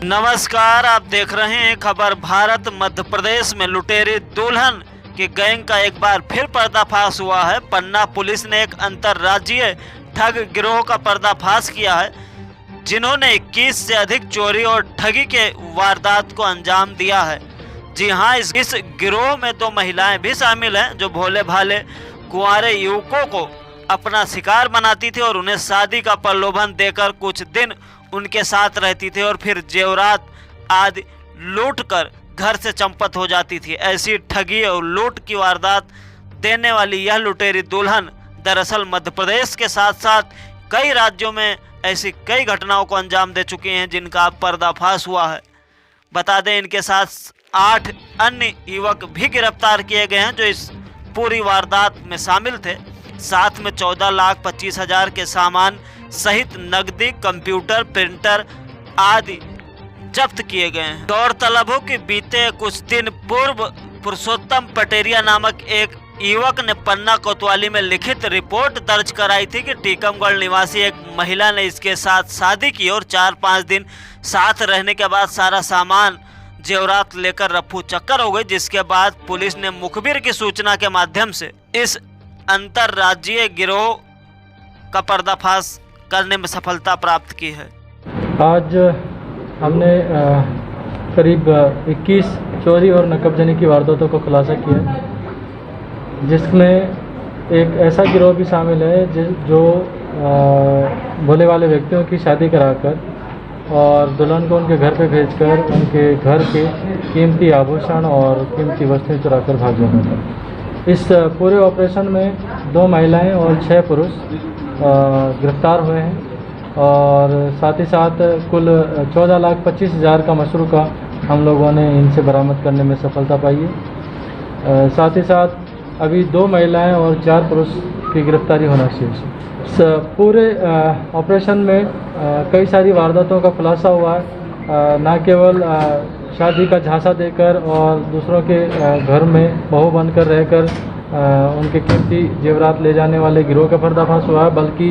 नमस्कार, आप देख रहे हैं खबर भारत। मध्य प्रदेश में लुटेरी दुल्हन की गैंग का एक बार फिर पर्दाफाश हुआ है। पन्ना पुलिस ने एक अंतर्राज्यीय ठग गिरोह का पर्दाफाश किया है, जिन्होंने 21 से अधिक चोरी और ठगी के वारदात को अंजाम दिया है। जी हां, इस गिरोह में 2 महिलाएं भी शामिल हैं, जो भोले भाले कुंवारे युवकों को अपना शिकार बनाती थी और उन्हें शादी का प्रलोभन देकर कुछ दिन उनके साथ रहती थी और फिर जेवरात आदि लूट कर घर से चंपत हो जाती थी। ऐसी ठगी और लूट की वारदात देने वाली यह लुटेरी दुल्हन दरअसल मध्य प्रदेश के साथ साथ कई राज्यों में ऐसी कई घटनाओं को अंजाम दे चुकी हैं, जिनका पर्दाफाश हुआ है। बता दें, इनके साथ 8 अन्य युवक भी गिरफ्तार किए गए हैं, जो इस पूरी वारदात में शामिल थे। साथ में 14,25,000 के सामान सहित नकदी, कंप्यूटर, प्रिंटर आदि जब्त किए गए हैं। गौरतलब हो कि बीते कुछ दिन पूर्व पुरुषोत्तम पटेरिया नामक एक युवक ने पन्ना कोतवाली में लिखित रिपोर्ट दर्ज कराई थी कि टीकमगढ़ निवासी एक महिला ने इसके साथ शादी की और 4-5 दिन साथ रहने के बाद सारा सामान जेवरात लेकर रफू चक्कर हो गई, जिसके बाद पुलिस ने मुखबिर की सूचना के माध्यम से इस अंतर्राज्यीय गिरोह का पर्दाफाश करने में सफलता प्राप्त की है। आज हमने करीब 21 चोरी और नकबजनी की वारदातों को खुलासा किया, जिसमें एक ऐसा गिरोह भी शामिल है जो भोले वाले व्यक्तियों की शादी कराकर और दुल्हन को उनके घर पे भेजकर उनके घर के कीमती आभूषण और कीमती वस्तुएं चुराकर भाग जाता था। इस पूरे ऑपरेशन में 2 महिलाएं और 6 पुरुष गिरफ्तार हुए हैं और साथ ही साथ कुल 14,25,000 का मशरूका हम लोगों ने इनसे बरामद करने में सफलता पाई है। साथ ही साथ अभी 2 महिलाएं और 4 पुरुष की गिरफ्तारी होना शेष है। इस पूरे ऑपरेशन में कई सारी वारदातों का खुलासा हुआ है। न केवल शादी का झांसा देकर और दूसरों के घर में बहू बनकर रहकर उनके कीमती जेवरात ले जाने वाले गिरोह का पर्दाफाश हुआ है, बल्कि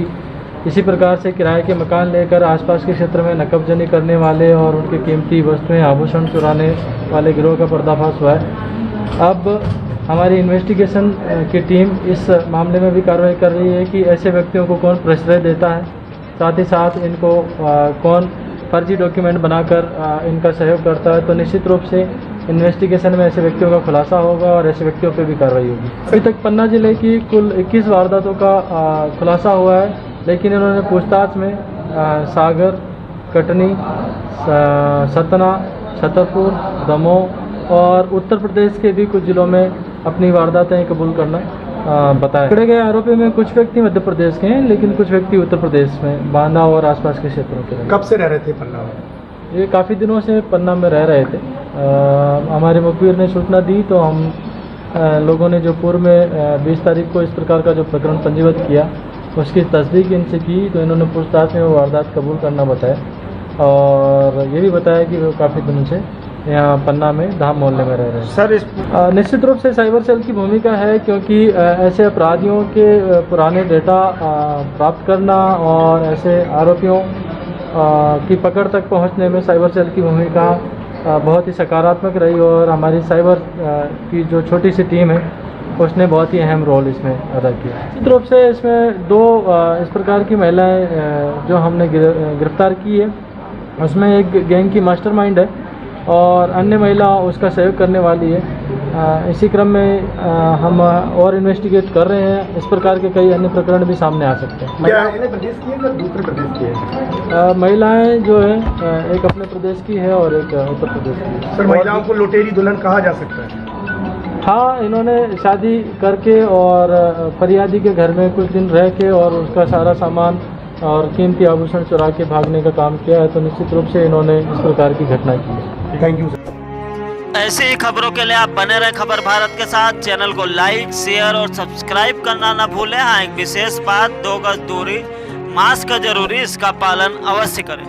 इसी प्रकार से किराए के मकान लेकर आसपास के क्षेत्र में नकबजनी करने वाले और उनके कीमती वस्तुएं आभूषण चुराने वाले गिरोह का पर्दाफाश हुआ है। अब हमारी इन्वेस्टिगेशन की टीम इस मामले में भी कार्रवाई कर रही है कि ऐसे व्यक्तियों को कौन प्रश्रय देता है, साथ ही साथ इनको कौन फर्जी डॉक्यूमेंट बनाकर इनका सहयोग करता है। तो निश्चित रूप से इन्वेस्टिगेशन में ऐसे व्यक्तियों का खुलासा होगा और ऐसे व्यक्तियों पर भी कार्रवाई होगी। अभी तक पन्ना जिले की कुल 21 वारदातों का खुलासा हुआ है, लेकिन इन्होंने पूछताछ में सागर, कटनी, सतना, छतरपुर, दमोह और उत्तर प्रदेश के भी कुछ जिलों में अपनी वारदातें कबूल करना बताया। पकड़े गए आरोपी में कुछ व्यक्ति मध्य प्रदेश के हैं, लेकिन कुछ व्यक्ति उत्तर प्रदेश में बांदा और आसपास के क्षेत्रों के। कब से रह रहे थे पन्ना में? ये काफ़ी दिनों से पन्ना में रह रहे थे। हमारे मुखबिर ने सूचना दी तो हम लोगों ने जो पूर्व में 20 तारीख को इस प्रकार का जो प्रकरण पंजीबद्ध किया, उसकी तस्दीक इनसे की तो इन्होंने पूछताछ में वो वारदात कबूल करना बताया और ये भी बताया कि वो काफ़ी दिनों से यहाँ पन्ना में धाम मोहल्ले में रह रहे हैं। सर, इस निश्चित रूप से साइबर सेल की भूमिका है, क्योंकि ऐसे अपराधियों के पुराने डेटा प्राप्त करना और ऐसे आरोपियों की पकड़ तक पहुँचने में साइबर सेल की भूमिका बहुत ही सकारात्मक रही और हमारी साइबर की जो छोटी सी टीम है उसने बहुत ही अहम रोल इसमें अदा किया। निश्चित रूप से इसमें 2 इस प्रकार की महिलाएं जो हमने गिरफ्तार की है, उसमें एक गैंग की मास्टरमाइंड है और अन्य महिला उसका सहयोग करने वाली है। इसी क्रम में हम और इन्वेस्टिगेट कर रहे हैं। इस प्रकार के कई अन्य प्रकरण भी सामने आ सकते हैं। अपने प्रदेश की है या दूसरे प्रदेश की है? महिलाएं जो है एक अपने प्रदेश की है और एक उत्तर प्रदेश की है। सर, महिलाओं को लुटेरी दुल्हन कहा जा सकता है? हाँ, इन्होंने शादी करके और फरियादी के घर में कुछ दिन रह के और उसका सारा सामान और कीमती आभूषण चुरा के भागने का काम किया है। तो निश्चित रूप से इन्होंने इस प्रकार की घटना की है। Thank you sir. ऐसी ही खबरों के लिए आप बने रहे खबर भारत के साथ। चैनल को लाइक, शेयर और सब्सक्राइब करना ना भूलें। हाँ, एक विशेष बात, 2 गज दूरी, मास्क जरूरी, इसका पालन अवश्य करें।